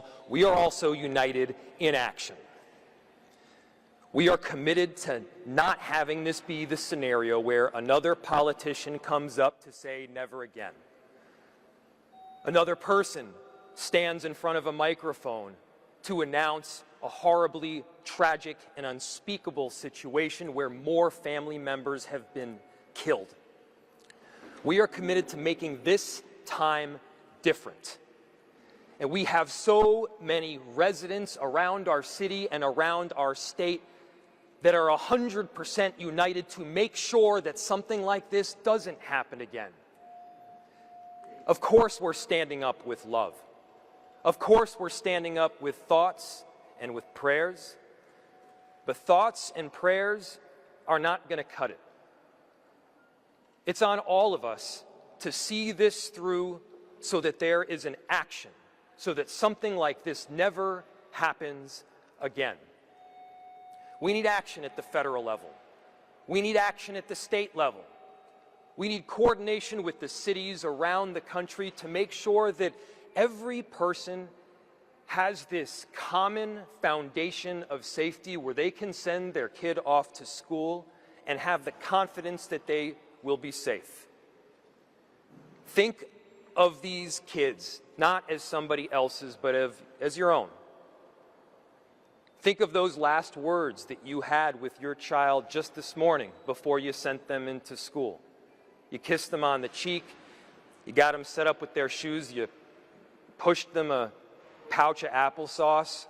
wall, we are also united in action. We are committed to not having this be the scenario where another politician comes up to say never again. Another person stands in front of a microphone to announce a horribly tragic and unspeakable situation where more family members have been killed. We are committed to making this time different. And we have so many residents around our city and around our state that are 100% united to make sure that something like this doesn't happen again. Of course we're standing up with love. Of course we're standing up with thoughts and with prayers. But thoughts and prayers are not going to cut it. It's on all of us to see this through so that there is an action, so that something like this never happens again. We need action at the federal level. We need action at the state level. We need coordination with the cities around the country to make sure that every person has this common foundation of safety where they can send their kid off to school and have the confidence that they will be safe. Think of these kids not as somebody else's, but as your own. Think of those last words that you had with your child just this morning before you sent them into school. You kissed them on the cheek, you got them set up with their shoes, you pushed them a pouch of applesauce.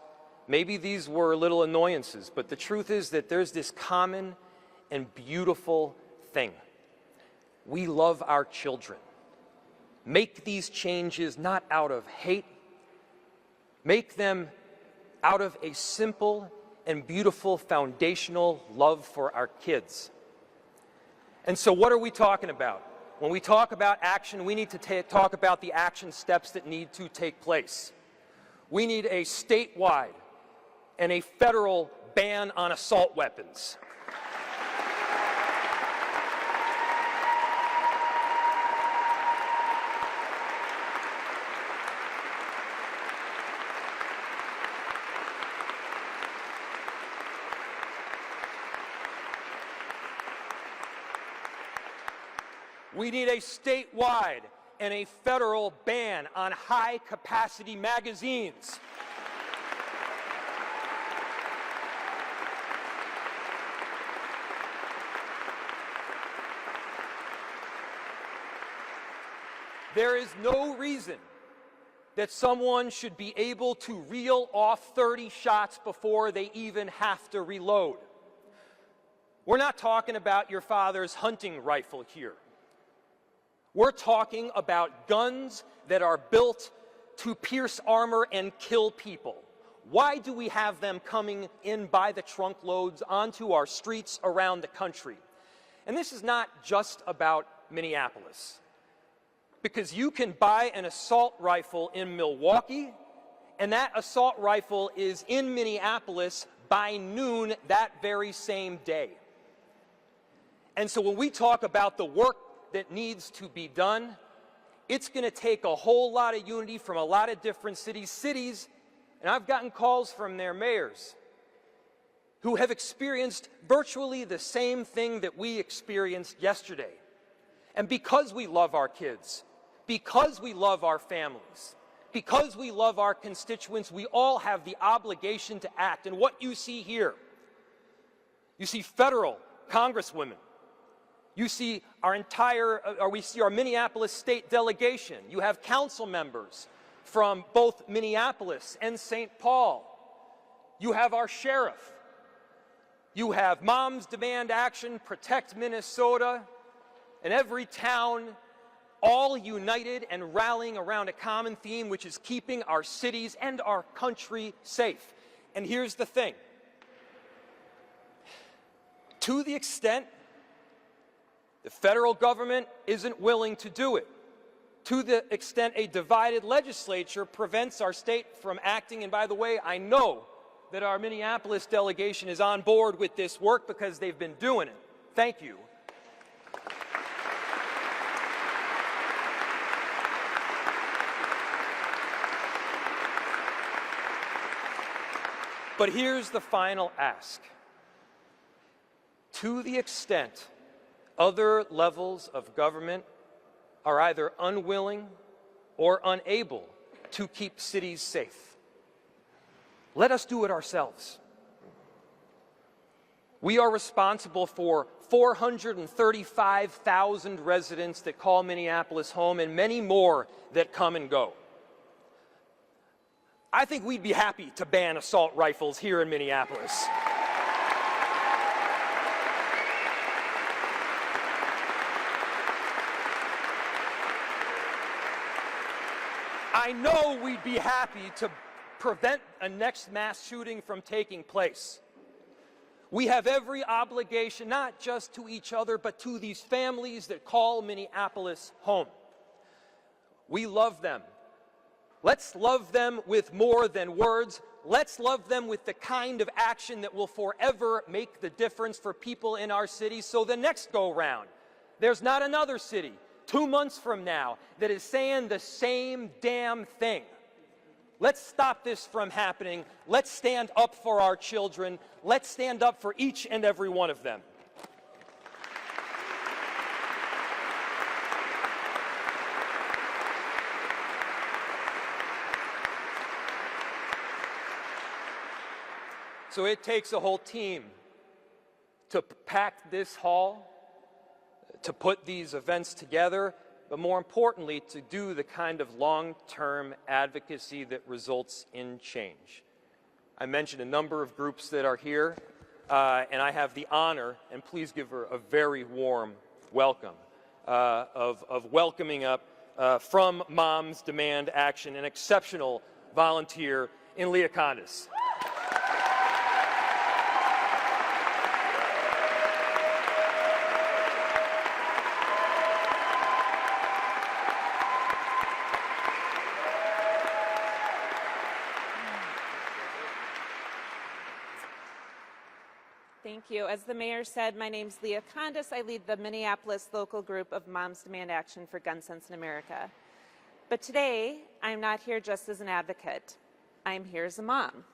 Maybe these were little annoyances, but the truth is that there's this common and beautiful thing. We love our children. Make these changes not out of hate. Make them out of a simple and beautiful foundational love for our kids. And so what are we talking about? When we talk about action, we need to talk about the action steps that need to take place. We need a statewide and a federal ban on assault weapons. We need a statewide and a federal ban on high-capacity magazines. There is no reason that someone should be able to reel off 30 shots before they even have to reload. We're not talking about your father's hunting rifle here. We're talking about guns that are built to pierce armor and kill people. Why do we have them coming in by the trunk loads onto our streets around the country? And this is not just about Minneapolis, because you can buy an assault rifle in Milwaukee, and that assault rifle is in Minneapolis by noon that very same day. And so when we talk about the work that needs to be done, it's going to take a whole lot of unity from a lot of different cities, and I've gotten calls from their mayors who have experienced virtually the same thing that we experienced yesterday. And because we love our kids, because we love our families, because we love our constituents, we all have the obligation to act. And what you see here, you see federal congresswomen, you see we see our Minneapolis state delegation. You have council members from both Minneapolis and St. Paul. You have our sheriff. You have Moms Demand Action, Protect Minnesota, and every town all united and rallying around a common theme, which is keeping our cities and our country safe. And here's the thing. To the extent the federal government isn't willing to do it, to the extent a divided legislature prevents our state from acting, and by the way, I know that our Minneapolis delegation is on board with this work because they've been doing it. Thank you. But here's the final ask. To the extent other levels of government are either unwilling or unable to keep cities safe, let us do it ourselves. We are responsible for 435,000 residents that call Minneapolis home and many more that come and go. I think we'd be happy to ban assault rifles here in Minneapolis. I know we'd be happy to prevent a next mass shooting from taking place. We have every obligation, not just to each other, but to these families that call Minneapolis home. We love them. Let's love them with more than words. Let's love them with the kind of action that will forever make the difference for people in our city. So the next go-round, there's not another city 2 months from now that is saying the same damn thing. Let's stop this from happening. Let's stand up for our children. Let's stand up for each and every one of them. So it takes a whole team to pack this hall, to put these events together, but more importantly, to do the kind of long-term advocacy that results in change. I mentioned a number of groups that are here, and I have the honor, and please give her a very warm welcome, of welcoming up from Moms Demand Action, an exceptional volunteer in Ilhan. Thank you. As the mayor said, my name's Leah Condis. I lead the Minneapolis local group of Moms Demand Action for Gun Sense in America. But today, I'm not here just as an advocate. I'm here as a mom.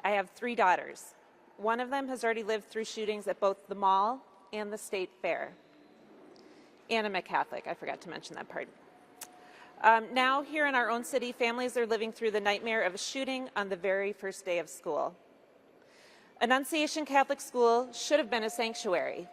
I have 3 daughters. One of them has already lived through shootings at both the mall and the state fair. And I'm a Catholic. I forgot to mention that part. Now, here in our own city, families are living through the nightmare of a shooting on the very first day of school. Annunciation Catholic School should have been a sanctuary,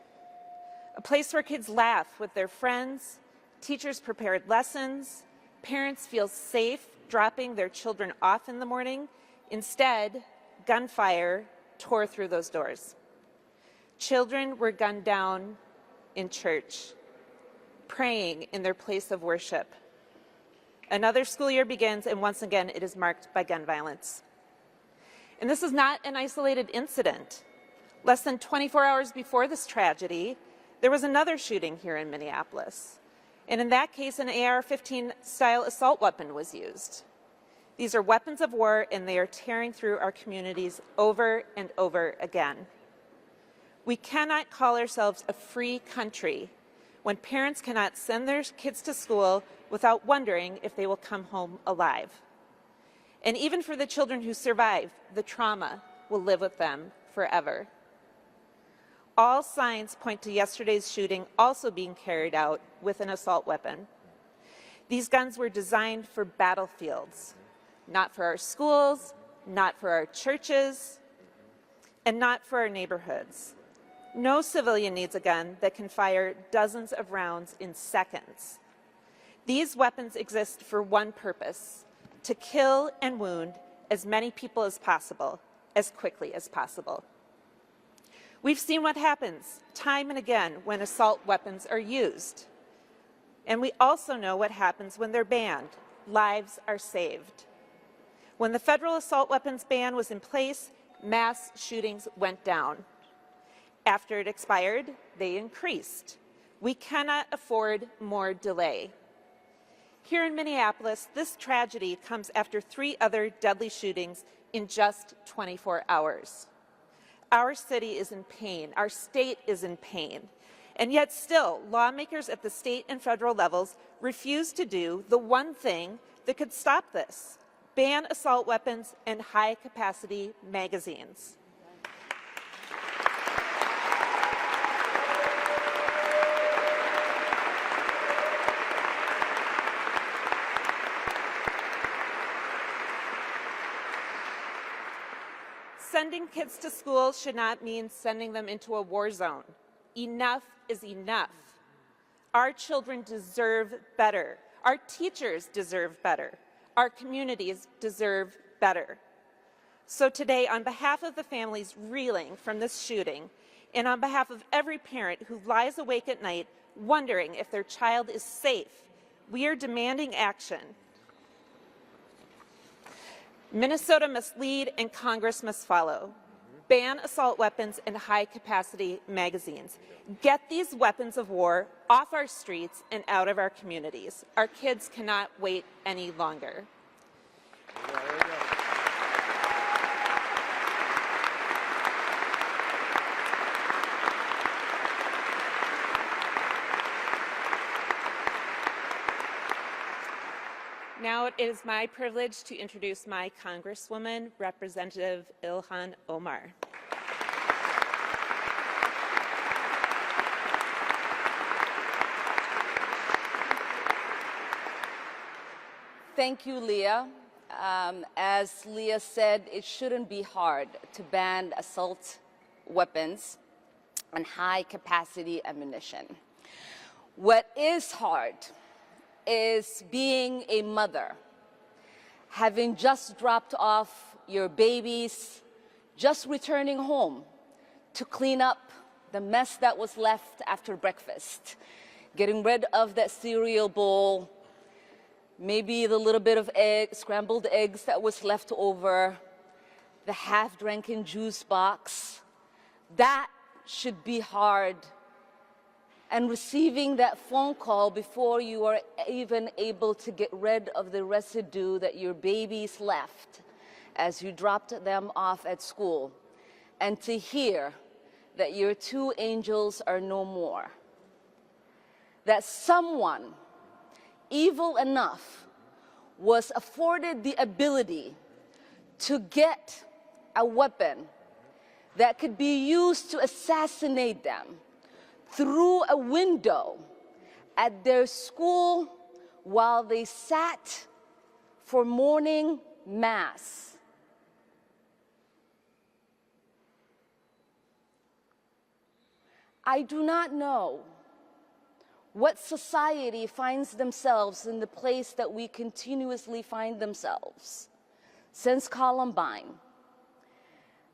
a place where kids laugh with their friends, teachers prepared lessons, parents feel safe dropping their children off in the morning. Instead, gunfire tore through those doors. Children were gunned down in church, praying in their place of worship. Another school year begins, and once again, it is marked by gun violence. And this is not an isolated incident. Less than 24 hours before this tragedy, there was another shooting here in Minneapolis. And in that case, an AR-15 style assault weapon was used. These are weapons of war, and they are tearing through our communities over and over again. We cannot call ourselves a free country when parents cannot send their kids to school without wondering if they will come home alive. And even for the children who survive, the trauma will live with them forever. All signs point to yesterday's shooting also being carried out with an assault weapon. These guns were designed for battlefields, not for our schools, not for our churches, and not for our neighborhoods. No civilian needs a gun that can fire dozens of rounds in seconds. These weapons exist for one purpose: to kill and wound as many people as possible, as quickly as possible. We've seen what happens time and again when assault weapons are used. And we also know what happens when they're banned. Lives are saved. When the federal assault weapons ban was in place, mass shootings went down. After it expired, they increased. We cannot afford more delay. Here in Minneapolis, this tragedy comes after 3 other deadly shootings in just 24 hours. Our city is in pain. Our state is in pain. And yet still, lawmakers at the state and federal levels refuse to do the one thing that could stop this: ban assault weapons and high-capacity magazines. Sending kids to school should not mean sending them into a war zone. Enough is enough. Our children deserve better. Our teachers deserve better. Our communities deserve better. So today, on behalf of the families reeling from this shooting, and on behalf of every parent who lies awake at night wondering if their child is safe, we are demanding action. Minnesota must lead and Congress must follow. Ban assault weapons and high-capacity magazines. Get these weapons of war off our streets and out of our communities. Our kids cannot wait any longer. Now it is my privilege to introduce my Congresswoman, Representative Ilhan Omar. Thank you, Leah. As Leah said, it shouldn't be hard to ban assault weapons and high-capacity ammunition. What is hard is being a mother, having just dropped off your babies, just returning home to clean up the mess that was left after breakfast, getting rid of that cereal bowl, maybe the little bit of scrambled eggs that was left over, the half-drinking juice box. That should be hard. And receiving that phone call before you are even able to get rid of the residue that your babies left as you dropped them off at school, and to hear that your two angels are no more. That someone evil enough was afforded the ability to get a weapon that could be used to assassinate them through a window at their school while they sat for morning mass. I do not know what society finds themselves in the place that we continuously find themselves since Columbine,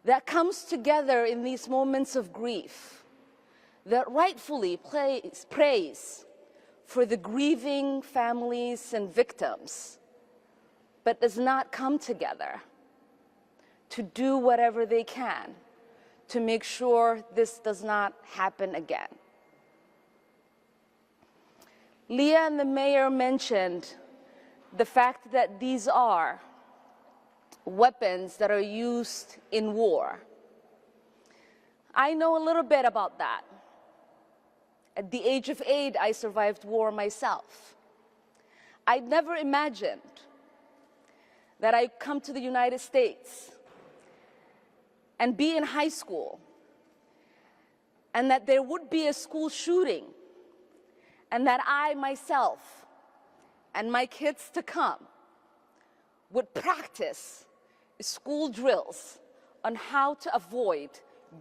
that comes together in these moments of grief, that rightfully prays for the grieving families and victims, but does not come together to do whatever they can to make sure this does not happen again. Leah and the mayor mentioned the fact that these are weapons that are used in war. I know a little bit about that. At the age of 8, I survived war myself. I'd never imagined that I'd come to the United States and be in high school, and that there would be a school shooting, and that I myself and my kids to come would practice school drills on how to avoid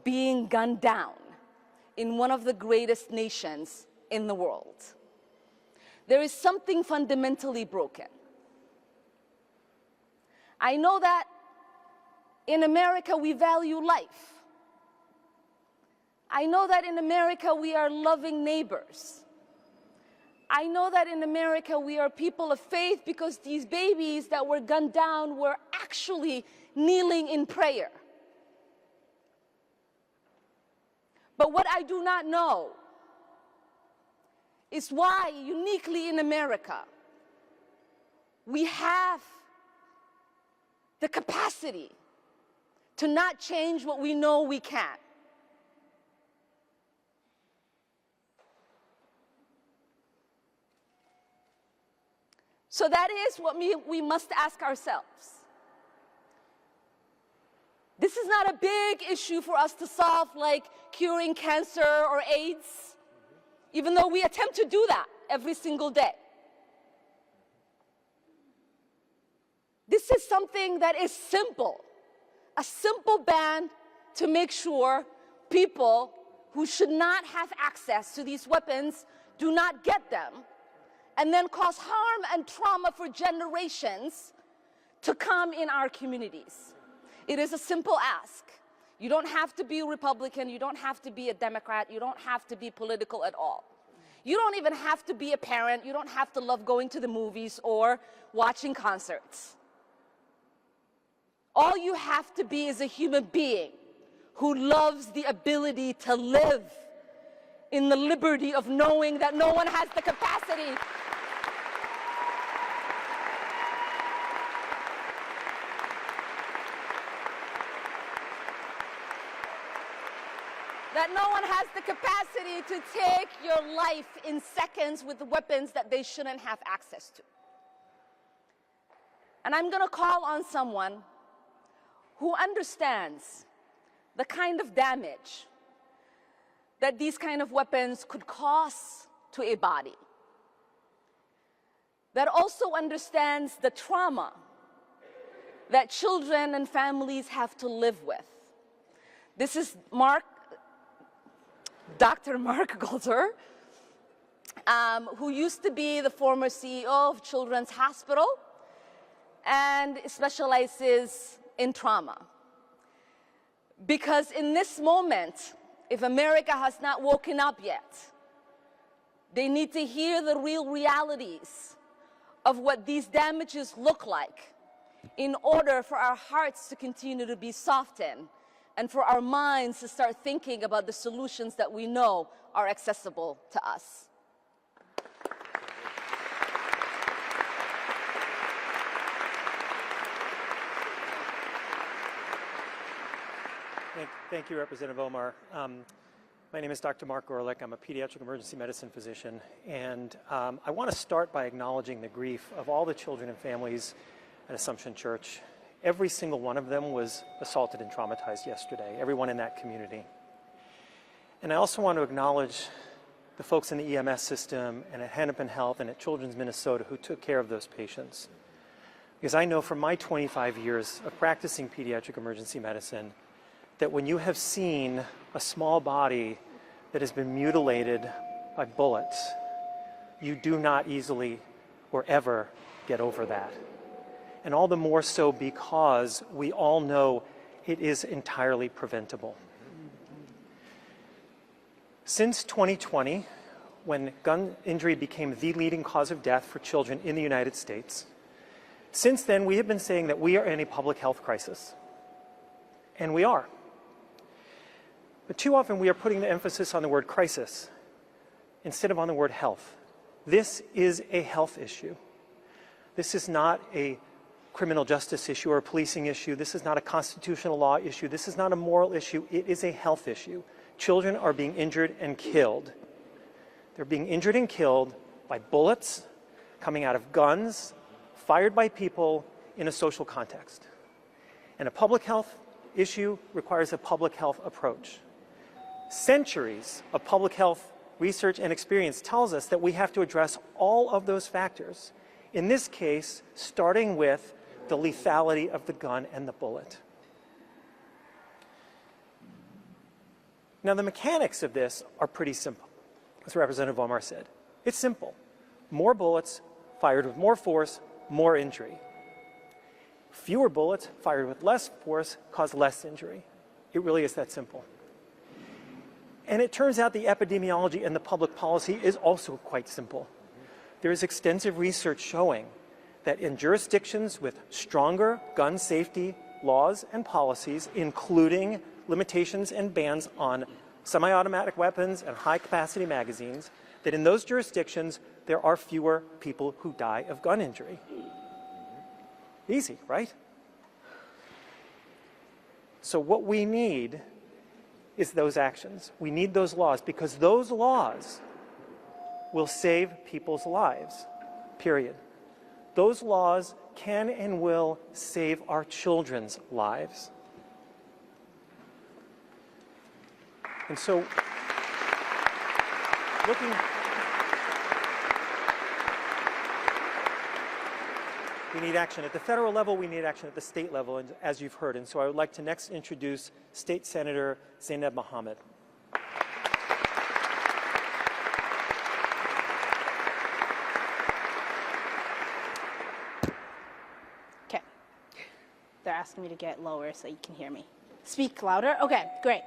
being gunned down in one of the greatest nations in the world. There is something fundamentally broken. I know that in America we value life. I know that in America we are loving neighbors. I know that in America we are people of faith because these babies that were gunned down were actually kneeling in prayer. But what I do not know is why, uniquely in America, we have the capacity to not change what we know we can. So that is what we must ask ourselves. This is not a big issue for us to solve, like curing cancer or AIDS, even though we attempt to do that every single day. This is something that is simple, a simple ban to make sure people who should not have access to these weapons do not get them, and then cause harm and trauma for generations to come in our communities. It is a simple ask. You don't have to be a Republican, you don't have to be a Democrat, you don't have to be political at all. You don't even have to be a parent, you don't have to love going to the movies or watching concerts. All you have to be is a human being who loves the ability to live in the liberty of knowing that no one has the capacity to take your life in seconds with weapons that they shouldn't have access to. And I'm going to call on someone who understands the kind of damage that these kind of weapons could cause to a body, that also understands the trauma that children and families have to live with. This is Dr. Mark Golder, who used to be the former CEO of Children's Hospital and specializes in trauma. Because in this moment, if America has not woken up yet, they need to hear the real realities of what these damages look like in order for our hearts to continue to be softened and for our minds to start thinking about the solutions that we know are accessible to us. Thank you, Representative Omar. My name is Dr. Mark Gorelick. I'm a pediatric emergency medicine physician, and I want to start by acknowledging the grief of all the children and families at Assumption Church. Every single one of them was assaulted and traumatized yesterday, everyone in that community. And I also want to acknowledge the folks in the EMS system and at Hennepin Health and at Children's Minnesota who took care of those patients. Because I know from my 25 years of practicing pediatric emergency medicine that when you have seen a small body that has been mutilated by bullets, you do not easily or ever get over that. And all the more so because we all know it is entirely preventable. Since 2020, when gun injury became the leading cause of death for children in the United States, since then we have been saying that we are in a public health crisis. And we are. But too often we are putting the emphasis on the word crisis instead of on the word health. This is a health issue. This is not a criminal justice issue or a policing issue. This is not a constitutional law issue. This is not a moral issue. It is a health issue. Children are being injured and killed. They're being injured and killed by bullets coming out of guns fired by people in a social context. And a public health issue requires a public health approach. Centuries of public health research and experience tells us that we have to address all of those factors. In this case, starting with the lethality of the gun and the bullet. Now, the mechanics of this are pretty simple, as Representative Omar said. It's simple. More bullets fired with more force, more injury. Fewer bullets fired with less force cause less injury. It really is that simple. And it turns out the epidemiology and the public policy is also quite simple. There is extensive research showing that in jurisdictions with stronger gun safety laws and policies, including limitations and bans on semi-automatic weapons and high-capacity magazines, that in those jurisdictions there are fewer people who die of gun injury. Easy, right? So what we need is those actions. We need those laws because those laws will save people's lives, period. Those laws can and will save our children's lives. And so, we need action at the federal level, we need action at the state level, and as you've heard. And so I would like to next introduce State Senator Zainab Mohammed. Okay. They're asking me to get lower so you can hear me. Speak louder? Okay, great.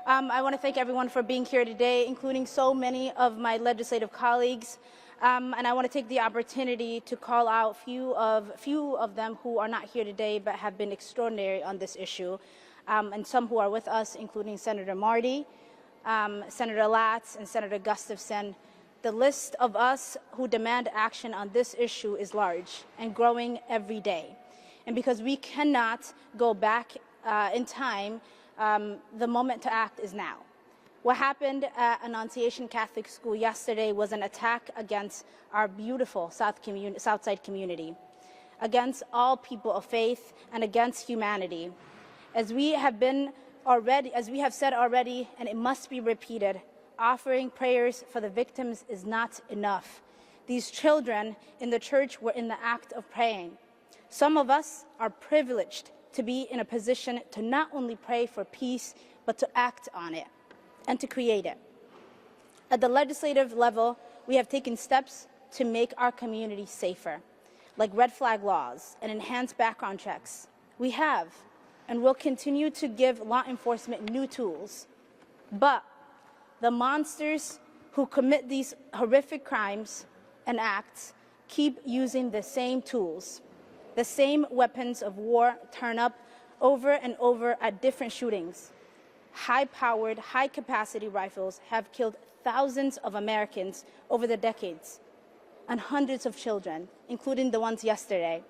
I want to thank everyone for being here today, including so many of my legislative colleagues. And I want to take the opportunity to call out few of them who are not here today but have been extraordinary on this issue, and some who are with us, including Senator Marty, Senator Latz, and Senator Gustafson. The list of us who demand action on this issue is large and growing every day. And because we cannot go back in time, the moment to act is now. What happened at Annunciation Catholic School yesterday was an attack against our beautiful Southside community, against all people of faith, and against humanity. As we have said already, and it must be repeated, offering prayers for the victims is not enough. These children in the church were in the act of praying. Some of us are privileged to be in a position to not only pray for peace, but to act on it and to create it. At the legislative level, we have taken steps to make our community safer, like red flag laws and enhanced background checks. We have and will continue to give law enforcement new tools. But the monsters who commit these horrific crimes and acts keep using the same tools. The same weapons of war turn up over and over at different shootings. High-powered, high-capacity rifles have killed thousands of Americans over the decades, and hundreds of children, including the ones yesterday.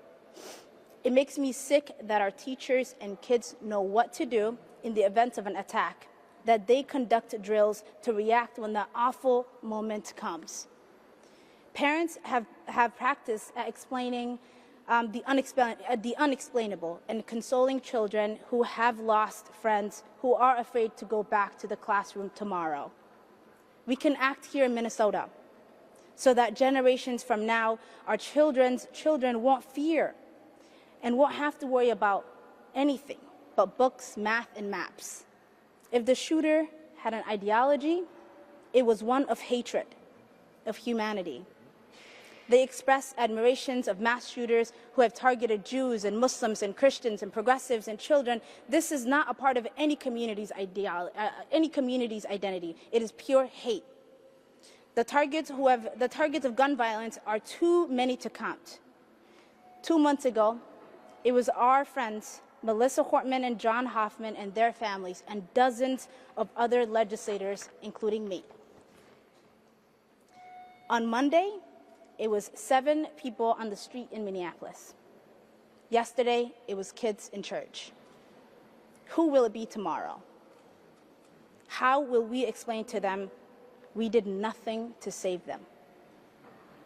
It makes me sick that our teachers and kids know what to do in the event of an attack, that they conduct drills to react when the awful moment comes. Parents have practiced at explaining the unexplainable and consoling children who have lost friends who are afraid to go back to the classroom tomorrow. We can act here in Minnesota so that generations from now, our children's children won't fear and won't have to worry about anything but books, math, and maps. If the shooter had an ideology, it was one of hatred, of humanity. They express admirations of mass shooters who have targeted Jews and Muslims and Christians and progressives and children. This is not a part of any community's identity. It is pure hate. The targets of gun violence are too many to count. 2 months ago, it was our friends, Melissa Hortman and John Hoffman and their families, and dozens of other legislators, including me. On Monday, it was 7 people on the street in Minneapolis. Yesterday, it was kids in church. Who will it be tomorrow? How will we explain to them we did nothing to save them?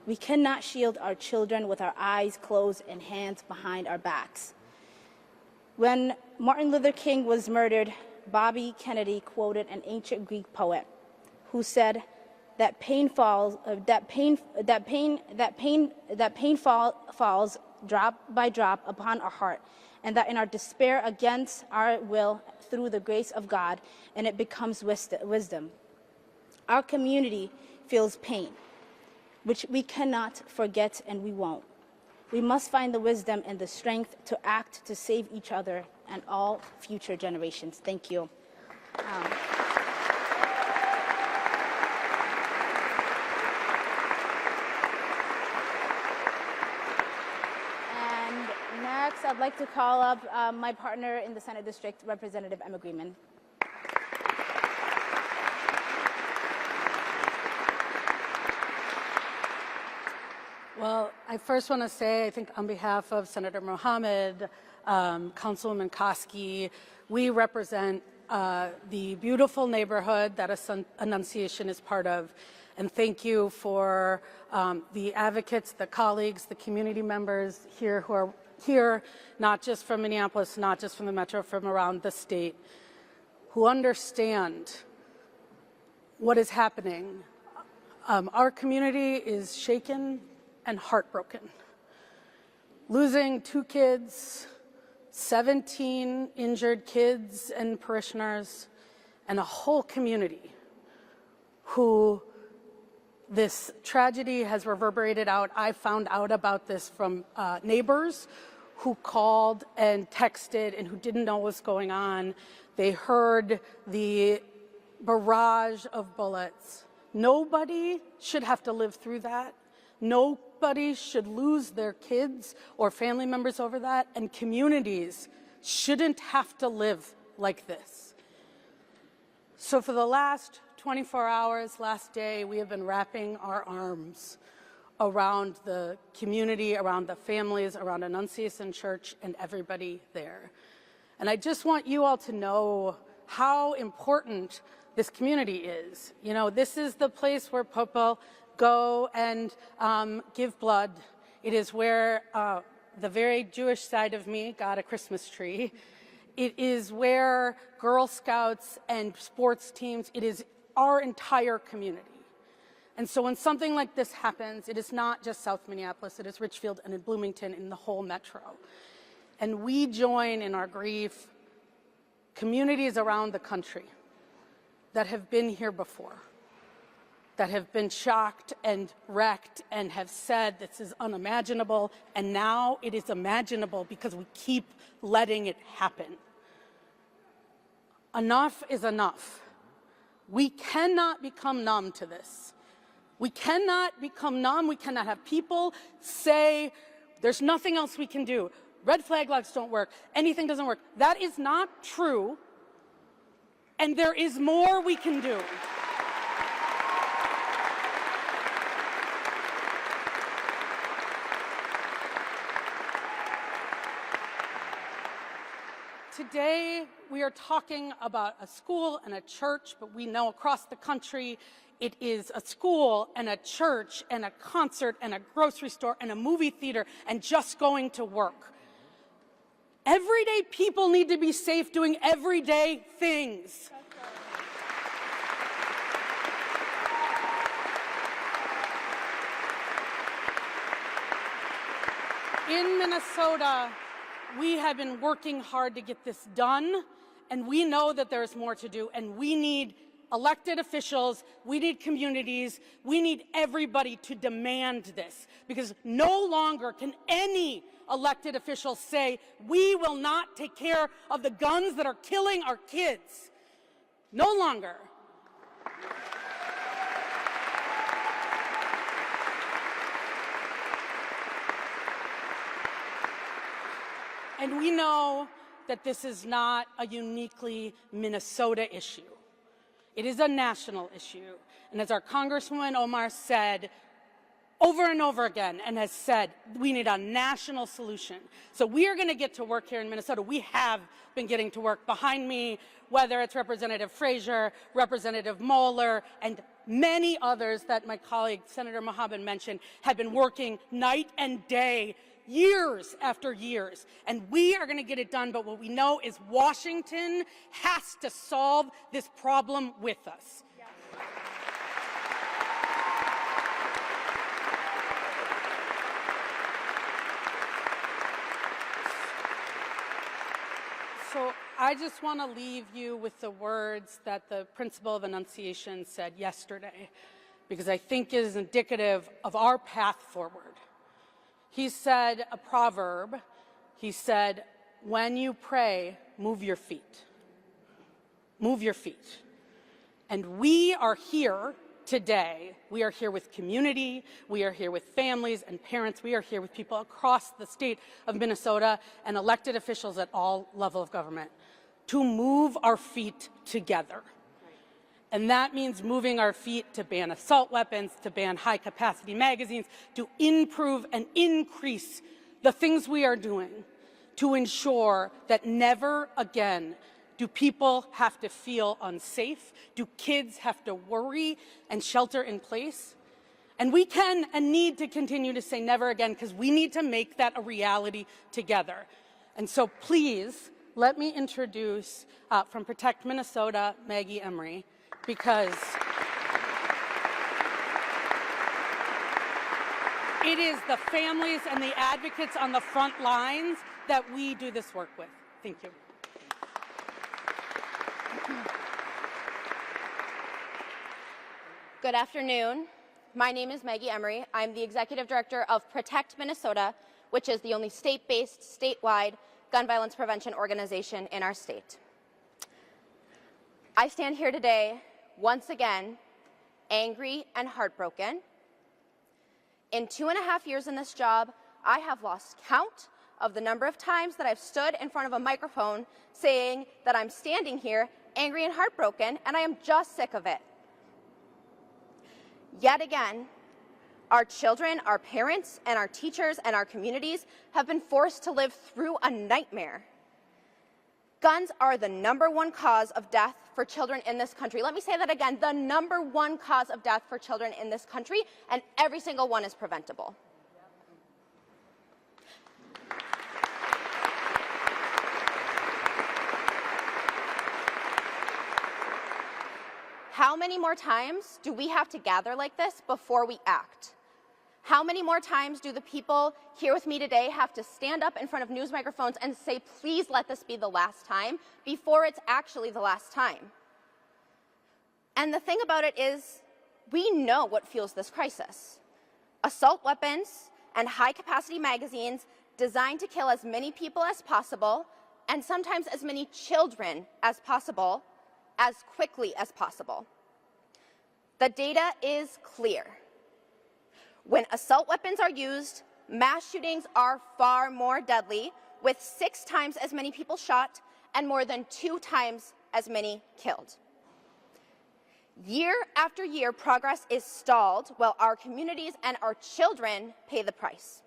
We cannot shield our children with our eyes closed and hands behind our backs. When Martin Luther King was murdered, Bobby Kennedy quoted an ancient Greek poet who said that pain falls drop by drop upon our heart, and that in our despair against our will, through the grace of God, and it becomes wisdom. Our community feels pain, which we cannot forget, and we won't. We must find the wisdom and the strength to act to save each other and all future generations. Thank you. And next, I'd like to call up my partner in the Senate District, Representative Emma Greenman. Well, I first want to say, I think on behalf of Senator Mohammed, Councilwoman Koski, we represent the beautiful neighborhood that Annunciation is part of. And thank you for the advocates, the colleagues, the community members here who are here, not just from Minneapolis, not just from the metro, from around the state, who understand what is happening. Our community is shaken and heartbroken. Losing 2 kids, 17 injured kids and parishioners, and a whole community who this tragedy has reverberated out. I found out about this from neighbors who called and texted and who didn't know what was going on. They heard the barrage of bullets. Nobody should have to live through that. Nobody should lose their kids or family members over that, and communities shouldn't have to live like this. So for the last 24 hours, last day, we have been wrapping our arms around the community, around the families, around Annunciation Church, and everybody there. And I just want you all to know how important this community is. You know, this is the place where people go and give blood. It is where the very Jewish side of me got a Christmas tree. It is where Girl Scouts and sports teams, it is our entire community. And so when something like this happens, it is not just South Minneapolis, it is Richfield and in Bloomington and the whole metro. And we join in our grief communities around the country that have been here before, that have been shocked and wrecked and have said this is unimaginable, and now it is imaginable because we keep letting it happen. Enough is enough. We cannot become numb to this. We cannot become numb. We cannot have people say there's nothing else we can do. Red flag laws don't work. Anything doesn't work. That is not true. And there is more we can do. Today, we are talking about a school and a church, but we know across the country it is a school and a church and a concert and a grocery store and a movie theater and just going to work. Everyday people need to be safe doing everyday things. In Minnesota, we have been working hard to get this done, and we know that there's more to do, and we need elected officials, we need communities, we need everybody to demand this, because no longer can any elected official say, we will not take care of the guns that are killing our kids. No longer. And we know that this is not a uniquely Minnesota issue. It is a national issue. And as our Congresswoman Omar said over and over again and has said, we need a national solution. So we are going to get to work here in Minnesota. We have been getting to work. Behind me, whether it's Representative Frazier, Representative Moeller, and many others that my colleague Senator Mohammed mentioned, have been working night and day, years after years, and we are going to get it done. But what we know is Washington has to solve this problem with us. Yes. So I just want to leave you with the words that the principal of Annunciation said yesterday, because I think it is indicative of our path forward. He said a proverb. He said, when you pray, move your feet. Move your feet. And we are here today. We are here with community. We are here with families and parents. We are here with people across the state of Minnesota and elected officials at all levels of government to move our feet together. And that means moving our feet to ban assault weapons, to ban high-capacity magazines, to improve and increase the things we are doing to ensure that never again Do people have to feel unsafe? Do kids have to worry and shelter in place? And we can and need to continue to say never again, because we need to make that a reality together. And so please, let me introduce from Protect Minnesota, Maggie Emery, because it is the families and the advocates on the front lines that we do this work with. Thank you. Good afternoon. My name is Maggie Emery. I'm the Executive Director of Protect Minnesota, which is the only state-based, statewide gun violence prevention organization in our state. I stand here today, once again, angry and heartbroken. In 2.5 years in this job, I have lost count of the number of times that I've stood in front of a microphone saying that I'm standing here angry and heartbroken, and I am just sick of it. Yet again, our children, our parents, and our teachers and our communities have been forced to live through a nightmare. Guns are the #1 cause of death for children in this country. Let me say that again, the #1 cause of death for children in this country, and every single one is preventable. How many more times do we have to gather like this before we act? How many more times do the people here with me today have to stand up in front of news microphones and say, please let this be the last time, before it's actually the last time? And the thing about it is, we know what fuels this crisis. Assault weapons and high-capacity magazines designed to kill as many people as possible, and sometimes as many children as possible, as quickly as possible. The data is clear. When assault weapons are used, mass shootings are far more deadly, with 6 times as many people shot and more than 2 times as many killed. Year after year, progress is stalled while our communities and our children pay the price.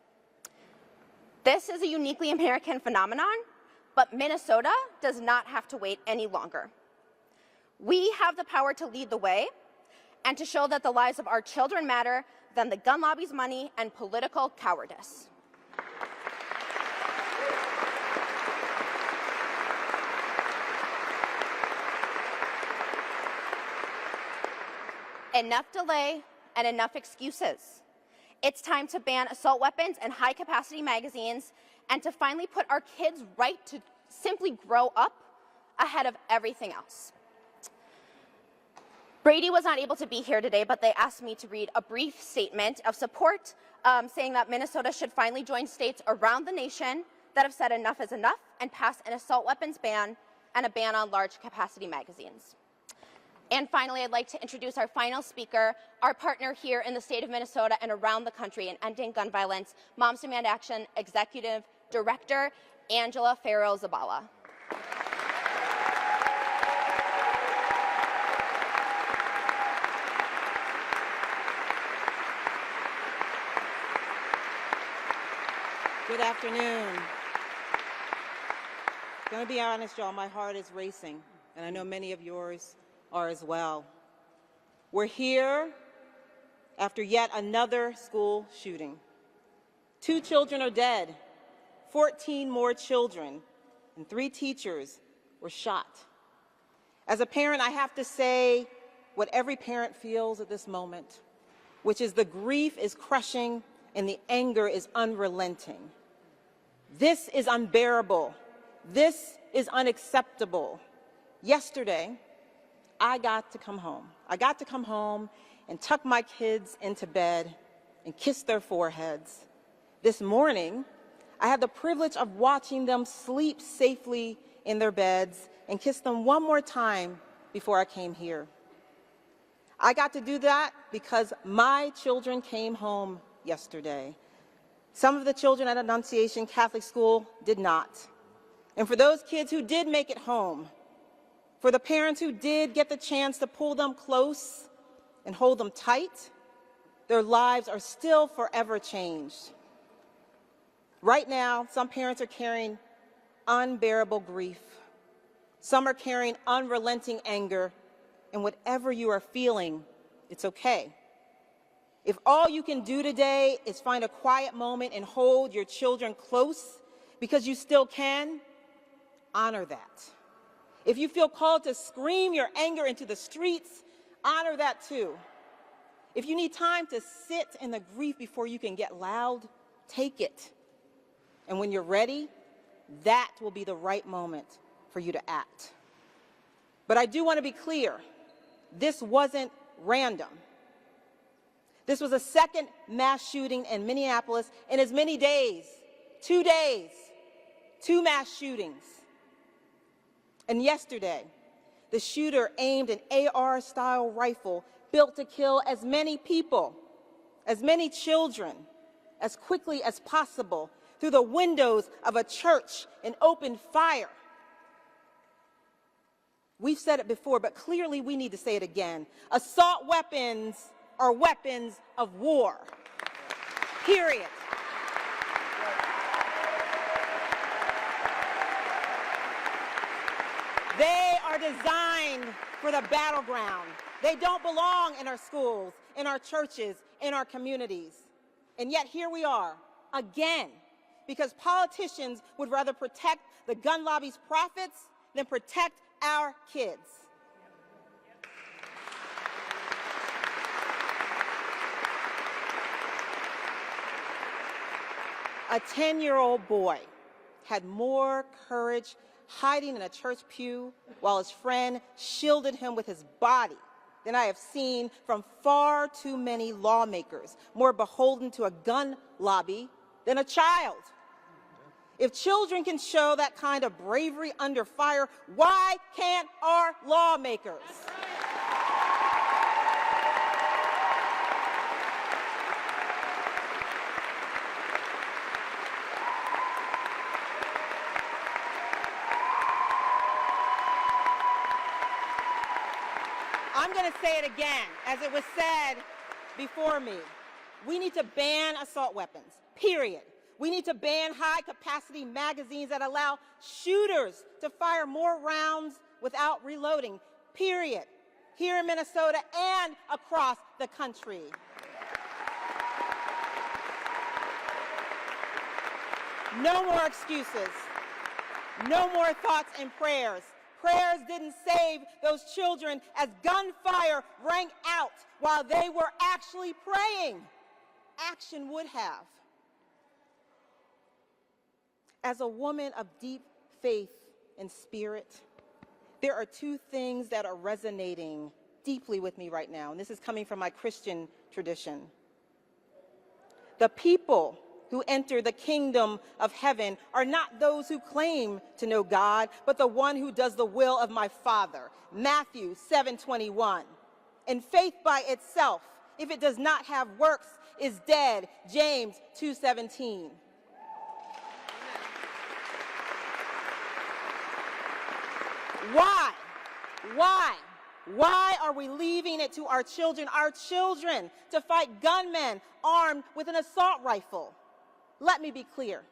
This is a uniquely American phenomenon, but Minnesota does not have to wait any longer. We have the power to lead the way and to show that the lives of our children matter than the gun lobby's money and political cowardice. Enough delay and enough excuses. It's time to ban assault weapons and high-capacity magazines and to finally put our kids' right to simply grow up ahead of everything else. Brady was not able to be here today, but they asked me to read a brief statement of support saying that Minnesota should finally join states around the nation that have said enough is enough and pass an assault weapons ban and a ban on large capacity magazines. And finally, I'd like to introduce our final speaker, our partner here in the state of Minnesota and around the country in ending gun violence, Moms Demand Action Executive Director, Angela Farrow-Zabala. Good afternoon. I'm going to be honest, y'all, my heart is racing, and I know many of yours are as well. We're here after yet another school shooting. 2 children are dead, 14 more children, and 3 teachers were shot. As a parent, I have to say what every parent feels at this moment, which is the grief is crushing and the anger is unrelenting. This is unbearable. This is unacceptable. Yesterday, I got to come home. I got to come home and tuck my kids into bed and kiss their foreheads. This morning, I had the privilege of watching them sleep safely in their beds and kiss them one more time before I came here. I got to do that because my children came home yesterday. Some of the children at Annunciation Catholic School did not. And for those kids who did make it home, for the parents who did get the chance to pull them close and hold them tight, their lives are still forever changed. Right now, some parents are carrying unbearable grief. Some are carrying unrelenting anger, and whatever you are feeling, it's okay. If all you can do today is find a quiet moment and hold your children close because you still can, honor that. If you feel called to scream your anger into the streets, honor that too. If you need time to sit in the grief before you can get loud, take it. And when you're ready, that will be the right moment for you to act. But I do want to be clear, this wasn't random. This was a second mass shooting in Minneapolis in as many days, 2 days, 2 mass shootings. And yesterday, the shooter aimed an AR-style rifle built to kill as many people, as many children, as quickly as possible through the windows of a church and opened fire. We've said it before, but clearly we need to say it again. Assault weapons are weapons of war. Period. They are designed for the battleground. They don't belong in our schools, in our churches, in our communities. And yet here we are, again, because politicians would rather protect the gun lobby's profits than protect our kids. A 10-year-old boy had more courage hiding in a church pew while his friend shielded him with his body than I have seen from far too many lawmakers more beholden to a gun lobby than a child. If children can show that kind of bravery under fire, why can't our lawmakers? I'm going to say it again, as it was said before me. We need to ban assault weapons, period. We need to ban high-capacity magazines that allow shooters to fire more rounds without reloading, period, here in Minnesota and across the country. No more excuses. No more thoughts and prayers. Prayers didn't save those children as gunfire rang out while they were actually praying. Action would have. As a woman of deep faith and spirit, there are 2 things that are resonating deeply with me right now, and this is coming from my Christian tradition. The people who enter the kingdom of heaven are not those who claim to know God, but the one who does the will of my Father. Matthew 7:21. And faith by itself, if it does not have works, is dead. James 2:17. Why are we leaving it to our children, to fight gunmen armed with an assault rifle? Let me be clear.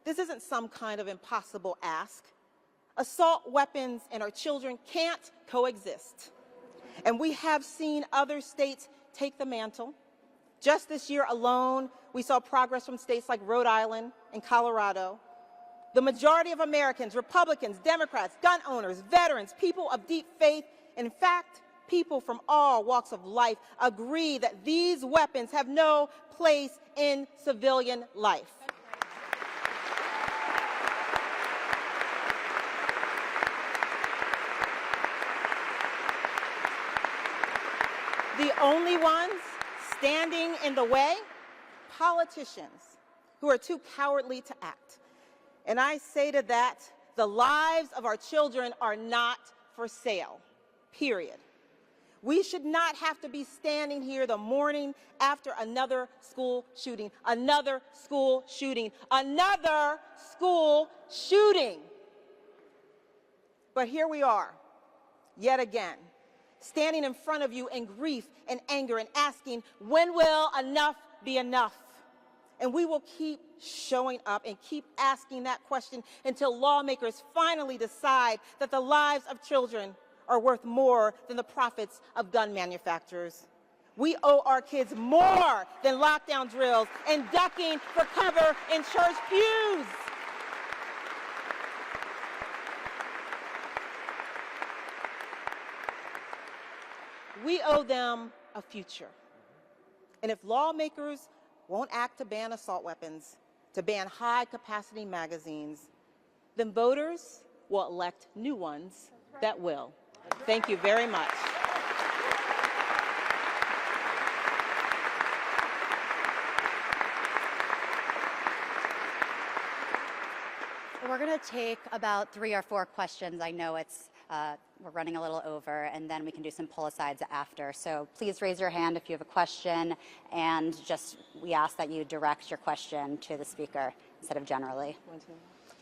This isn't some kind of impossible ask. Assault weapons and our children can't coexist. And we have seen other states take the mantle. Just this year alone, we saw progress from states like Rhode Island and Colorado. The majority of Americans, Republicans, Democrats, gun owners, veterans, people of deep faith, in fact, people from all walks of life agree that these weapons have no place in civilian life. The only ones standing in the way? Politicians who are too cowardly to act. And I say to that, the lives of our children are not for sale, period. We should not have to be standing here the morning after another school shooting, another school shooting, another school shooting. But here we are, yet again, standing in front of you in grief and anger and asking, when will enough be enough? And we will keep showing up and keep asking that question until lawmakers finally decide that the lives of children are worth more than the profits of gun manufacturers. We owe our kids more than lockdown drills and ducking for cover in church pews. We owe them a future. And if lawmakers won't act to ban assault weapons, to ban high-capacity magazines, then voters will elect new ones that will. Thank you very much. We're going to take about 3 or 4 questions. I know we're running a little over, and then we can do some pull-asides after. So please raise your hand if you have a question, and we ask that you direct your question to the speaker instead of generally.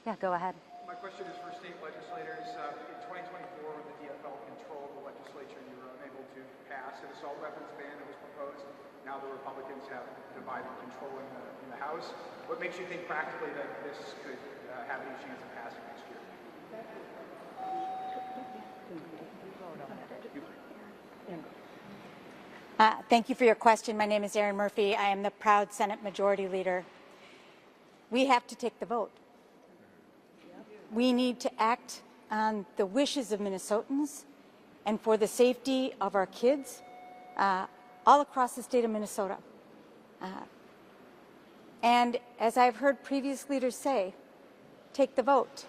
Yeah, go ahead. My question is for state legislators. In 2024, when the DFL controlled the legislature, you were unable to pass an assault weapons ban that was proposed. Now the Republicans have divided control in the House. What makes you think practically that this could have any chance of passing next year? Thank you for your question. My name is Erin Murphy. I am the proud Senate Majority Leader. We have to take the vote. We need to act on the wishes of Minnesotans and for the safety of our kids all across the state of Minnesota. And as I've heard previous leaders say, take the vote.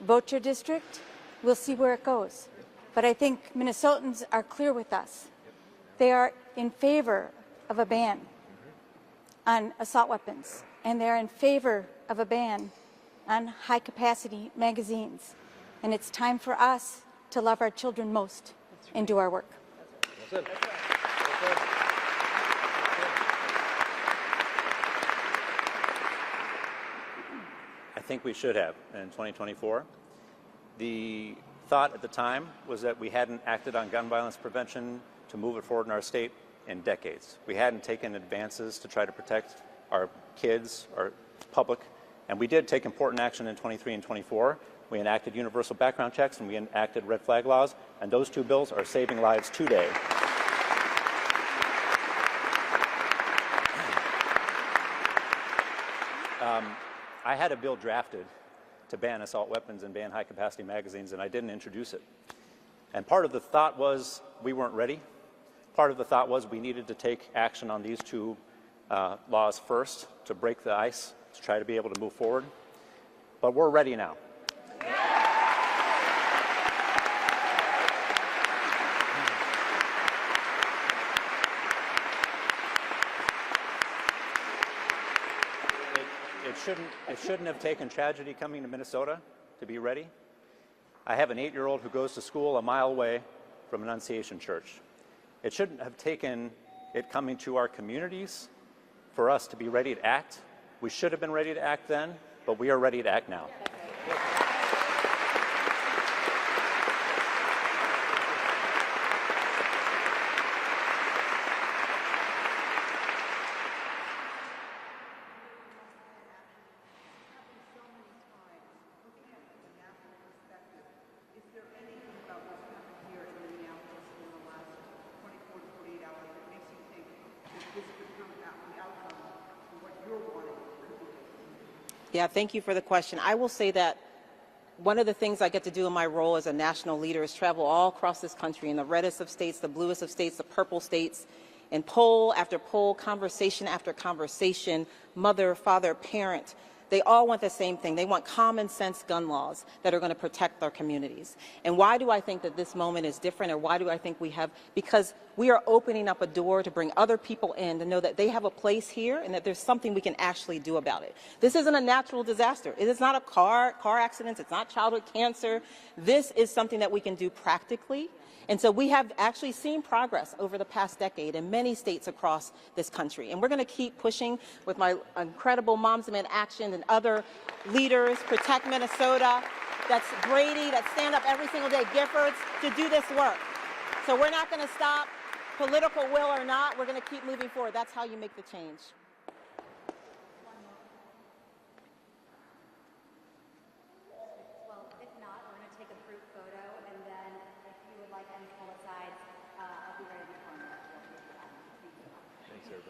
Vote your district. We'll see where it goes. But I think Minnesotans are clear with us. They are in favor of a ban on assault weapons, and they're in favor of a ban on high-capacity magazines. And it's time for us to love our children most and do our work. That's it. I think we should have in 2024. The thought at the time was that we hadn't acted on gun violence prevention to move it forward in our state in decades. We hadn't taken advances to try to protect our kids, our public, and we did take important action in 23 and 24. We enacted universal background checks and we enacted red flag laws, and those 2 bills are saving lives today. I had a bill drafted to ban assault weapons and ban high-capacity magazines, and I didn't introduce it. And part of the thought was we weren't ready. Part of the thought was we needed to take action on these 2 laws first to break the ice, to try to be able to move forward. But we're ready now. It shouldn't have taken tragedy coming to Minnesota to be ready. I have an 8-year-old who goes to school a mile away from an Annunciation church. It shouldn't have taken it coming to our communities for us to be ready to act. We should have been ready to act then, but we are ready to act now. Yeah, thank you for the question. I will say that one of the things I get to do in my role as a national leader is travel all across this country in the reddest of states, the bluest of states, the purple states, and poll after poll, conversation after conversation, mother, father, parent, they all want the same thing. They want common sense gun laws that are going to protect our communities. And why do I think that this moment is different, or why do I think we have? Because we are opening up a door to bring other people in to know that they have a place here and that there's something we can actually do about it. This isn't a natural disaster. It is not a car accident. It's not childhood cancer. This is something that we can do practically. And so we have actually seen progress over the past decade in many states across this country. And we're going to keep pushing with my incredible Moms Demand Action and other leaders, Protect Minnesota, that's Brady, that stand up every single day, Giffords, to do this work. So we're not going to stop, political will or not, we're going to keep moving forward. That's how you make the change.